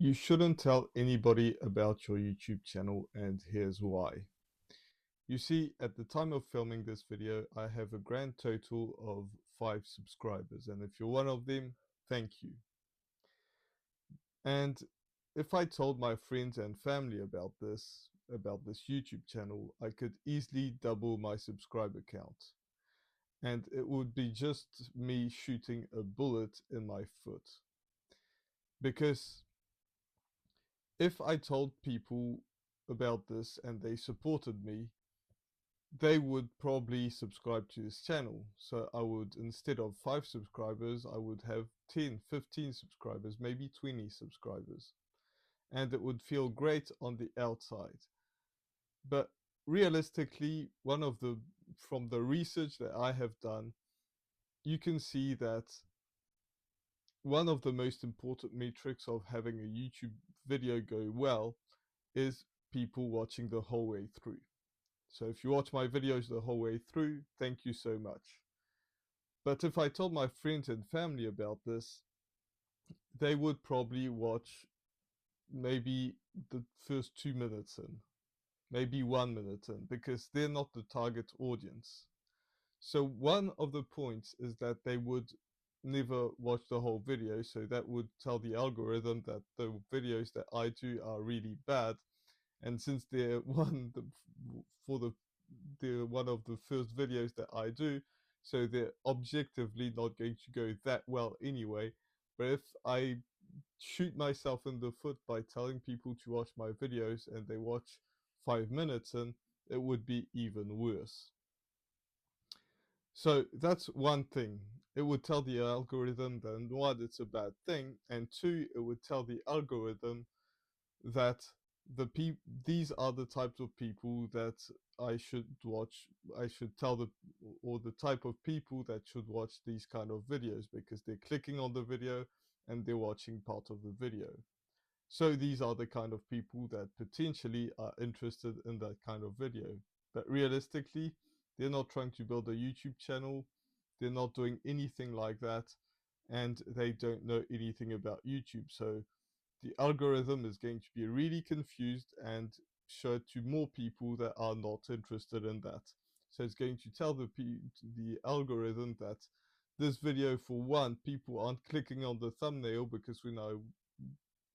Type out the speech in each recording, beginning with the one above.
You shouldn't tell anybody about your YouTube channel, and here's why. You see, at the time of filming this video, I have a grand total of 5 subscribers, and if you're one of them, thank you. And if I told my friends and family about this YouTube channel, I could easily double my subscriber count. And it would be just me shooting a bullet in my foot. Because if I told people about this and they supported me, they would probably subscribe to this channel. So I would, instead of 5 subscribers, I would have 10, 15 subscribers, maybe 20 subscribers. And it would feel great on the outside. But realistically, from the research that I have done, you can see that one of the most important metrics of having a YouTube video go well is people watching the whole way through. So if you watch my videos the whole way through, thank you so much. But if I told my friends and family about this, they would probably watch maybe the first 2 minutes in, maybe 1 minute in, because they're not the target audience. So one of the points is that they would never watch the whole video, so that would tell the algorithm that the videos that I do are really bad. And since they're they're one of the first videos that I do, so they're objectively not going to go that well anyway. But if I shoot myself in the foot by telling people to watch my videos and they watch 5 minutes in, it would be even worse. So that's one thing. It would tell the algorithm that one, it's a bad thing, and two, it would tell the algorithm that these are the types of people that I should watch. I should tell the type of people that should watch these kind of videos because they're clicking on the video and they're watching part of the video. So these are the kind of people that potentially are interested in that kind of video. But realistically, they're not trying to build a YouTube channel. They're not doing anything like that, and they don't know anything about YouTube. So the algorithm is going to be really confused and show it to more people that are not interested in that. So it's going to tell the algorithm that this video, for one, people aren't clicking on the thumbnail because when I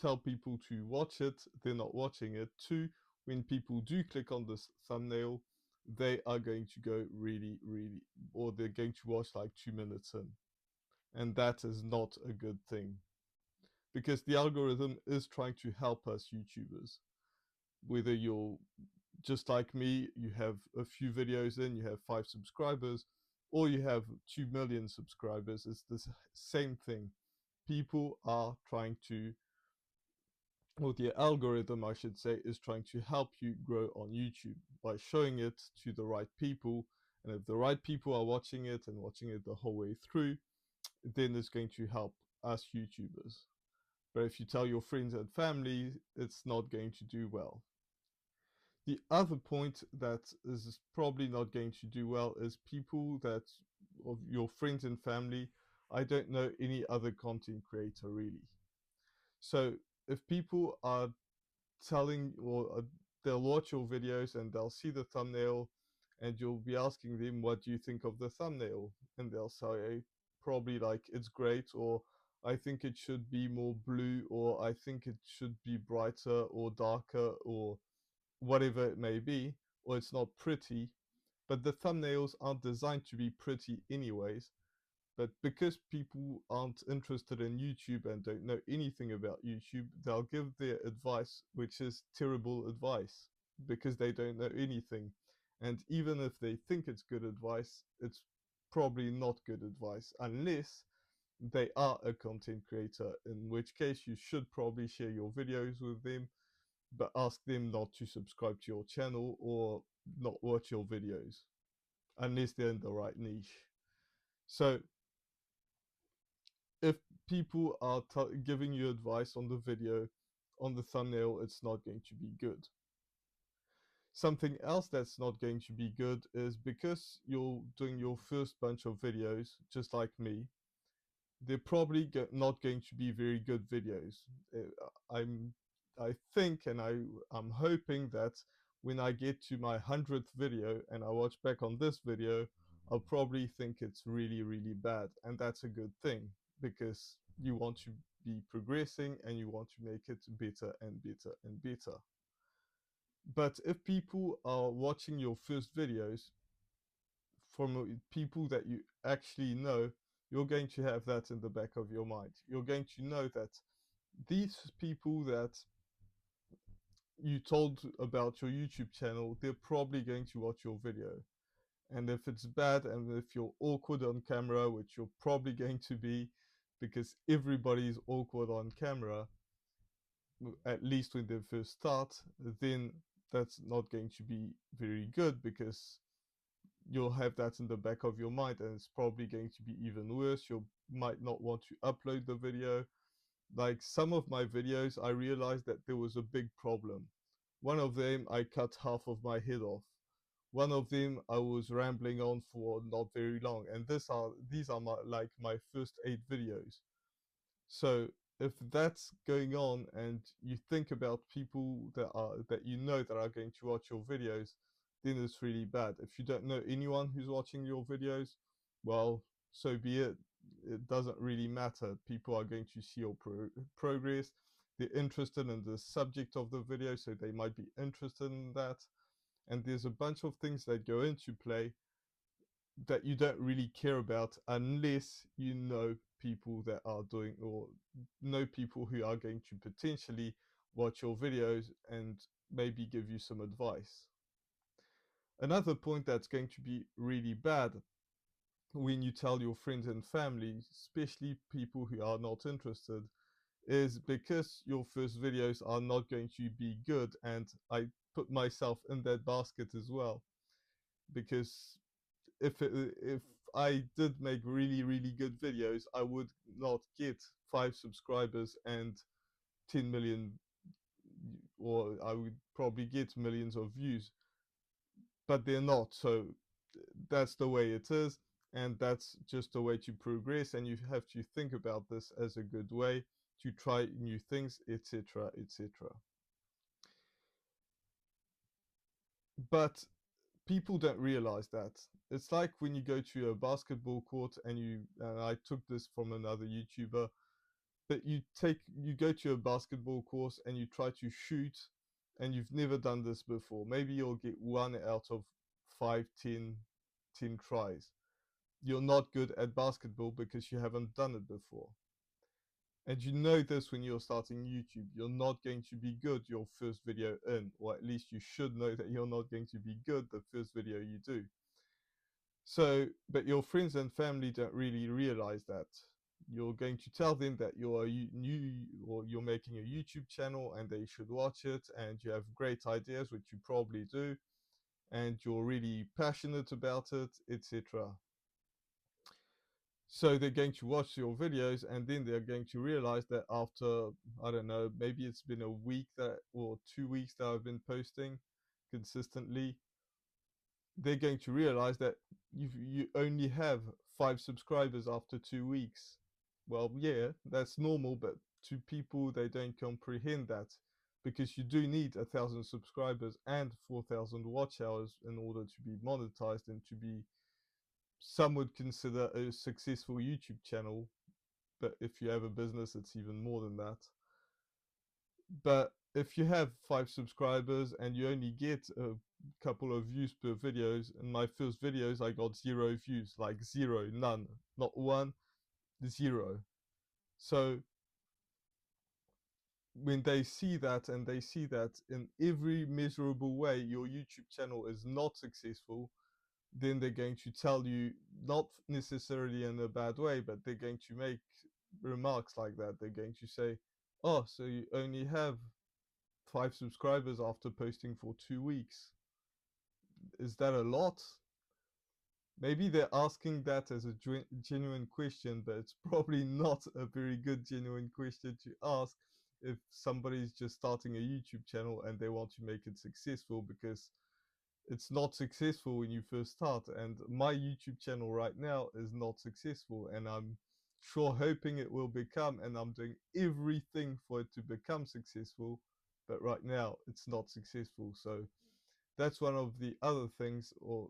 tell people to watch it, they're not watching it. Two, when people do click on this thumbnail, they are going to go or they're going to watch like 2 minutes in. And that is not a good thing because the algorithm is trying to help us YouTubers. Whether you're just like me, you have a few videos in, you have 5 subscribers, or you have 2 million subscribers, it's the same thing. People are trying to, or the algorithm, I should say, is trying to help you grow on YouTube by showing it to the right people. And if the right people are watching it and watching it the whole way through, then it's going to help us YouTubers. But if you tell your friends and family, it's not going to do well. The other point that is probably not going to do well is people that, of your friends and family, I don't know any other content creator really. So if people are telling, or they'll watch your videos and they'll see the thumbnail and you'll be asking them, what do you think of the thumbnail? And they'll say probably like, it's great, or I think it should be more blue, or I think it should be brighter or darker, or whatever it may be, or it's not pretty. But the thumbnails aren't designed to be pretty anyways. But because people aren't interested in YouTube and don't know anything about YouTube, they'll give their advice, which is terrible advice, because they don't know anything. And even if they think it's good advice, it's probably not good advice, unless they are a content creator, in which case you should probably share your videos with them, but ask them not to subscribe to your channel or not watch your videos, unless they're in the right niche. So if people are giving you advice on the video, on the thumbnail, it's not going to be good. Something else that's not going to be good is because you're doing your first bunch of videos, just like me, they're probably not going to be very good videos. I think and I'm hoping that when I get to my 100th video and I watch back on this video, I'll probably think it's really, really bad. And that's a good thing because you want to be progressing and you want to make it better and better and better. But if people are watching your first videos from people that you actually know, you're going to have that in the back of your mind. You're going to know that these people that you told about your YouTube channel, they're probably going to watch your video. And if it's bad and if you're awkward on camera, which you're probably going to be because everybody is awkward on camera, at least when they first start, then that's not going to be very good because you'll have that in the back of your mind and it's probably going to be even worse. You might not want to upload the video. Like some of my videos, I realized that there was a big problem. One of them, I cut half of my head off. One of them, I was rambling on for not very long. And these are my first 8 videos. So if that's going on and you think about people that you know that are going to watch your videos, then it's really bad. If you don't know anyone who's watching your videos, well, so be it. It doesn't really matter. People are going to see your progress. They're interested in the subject of the video, so they might be interested in that. And there's a bunch of things that go into play that you don't really care about unless you know people that are doing or know people who are going to potentially watch your videos and maybe give you some advice. Another point that's going to be really bad when you tell your friends and family, especially people who are not interested, is because your first videos are not going to be good. And I put myself in that basket as well because if I did make really really good videos, I would not get 5 subscribers and 10 million, or I would probably get millions of views, but they're not. So that's the way it is, and that's just a way to progress. And you have to think about this as a good way to try new things, etc., etc. But people don't realize that. It's like when you go to a basketball court and I took this from another YouTuber, but you go to a basketball course and you try to shoot and you've never done this before. Maybe you'll get 1 out of 5, 10 tries. You're not good at basketball because you haven't done it before. And you know this when you're starting YouTube. You're not going to be good your first video in, or at least you should know that you're not going to be good the first video you do. So, but your friends and family don't really realize that. You're going to tell them that you're new or you're making a YouTube channel and they should watch it and you have great ideas, which you probably do, and you're really passionate about it, etc. So they're going to watch your videos and then they're going to realize that after, I don't know, maybe it's been a week that or 2 weeks that I've been posting consistently, they're going to realize that you only have 5 subscribers after 2 weeks. Well, yeah, that's normal, but to people they don't comprehend that because you do need 1,000 subscribers and 4,000 watch hours in order to be monetized and to be, some would consider, a successful YouTube channel. But if you have a business, it's even more than that. But if you have 5 subscribers and you only get a couple of views per videos, in my first videos I got 0 views, like zero, none, not one, 0. So when they see that and they see that in every miserable way your YouTube channel is not successful, then they're going to tell you, not necessarily in a bad way, but they're going to make remarks like that. They're going to say, oh, so you only have 5 subscribers after posting for 2 weeks. Is that a lot? Maybe they're asking that as a genuine question, but it's probably not a very good genuine question to ask if somebody's just starting a YouTube channel and they want to make it successful, because it's not successful when you first start. And my YouTube channel right now is not successful, and I'm sure hoping it will become, and I'm doing everything for it to become successful, but right now it's not successful. So that's one of the other things, or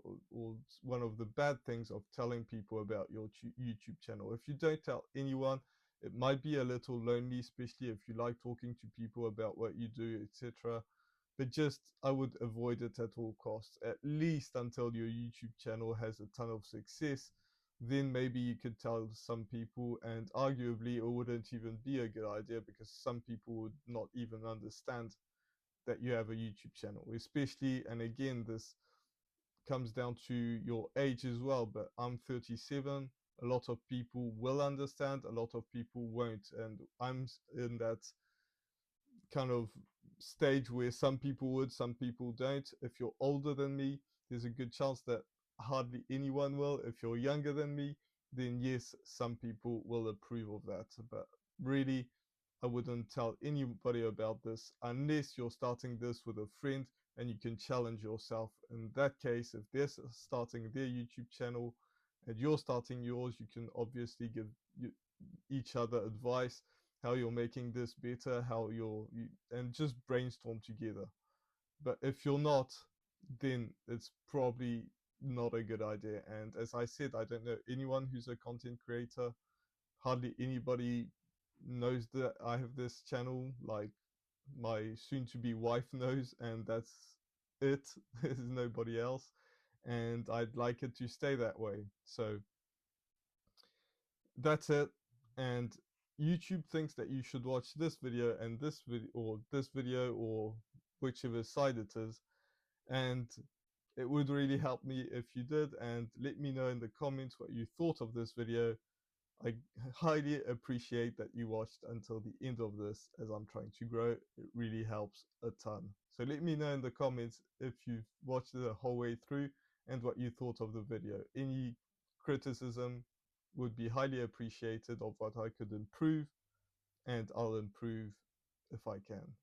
one of the bad things of telling people about your YouTube channel. If you don't tell anyone, it might be a little lonely, especially if you like talking to people about what you do, etc. But just, I would avoid it at all costs, at least until your YouTube channel has a ton of success. Then maybe you could tell some people, and arguably it wouldn't even be a good idea because some people would not even understand that you have a YouTube channel, especially, and again, this comes down to your age as well. But I'm 37. A lot of people will understand, a lot of people won't. And I'm in that kind of stage where some people would, some people don't. If you're older than me, there's a good chance that hardly anyone will. If you're younger than me, then yes, some people will approve of that. But really, I wouldn't tell anybody about this unless you're starting this with a friend and you can challenge yourself. In that case, if they're starting their YouTube channel and you're starting yours, you can obviously give each other advice, how you're making this better, and just brainstorm together. But if you're not, then it's probably not a good idea. And as I said, I don't know anyone who's a content creator. Hardly anybody knows that I have this channel. Like, my soon to be wife knows, and that's it. There's nobody else. And I'd like it to stay that way. So that's it. And YouTube thinks that you should watch this video and this video, or whichever side it is. And it would really help me if you did, and let me know in the comments what you thought of this video. I highly appreciate that you watched until the end of this, as I'm trying to grow. It really helps a ton. So let me know in the comments if you've watched it the whole way through and what you thought of the video. Any criticism would be highly appreciated of what I could improve, and I'll improve if I can.